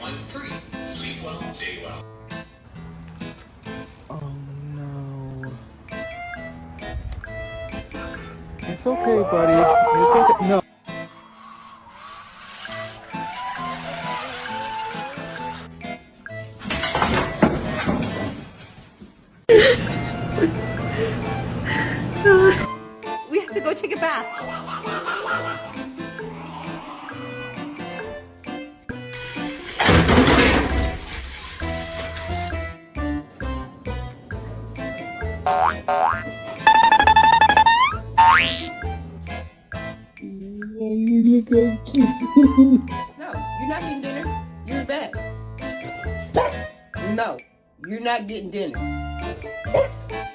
one free. Sleep well, day well. Oh no. It's okay, buddy. It's okay. No. We have to go take a bath. No, you're not getting dinner. You're in bed. No, you're not getting dinner.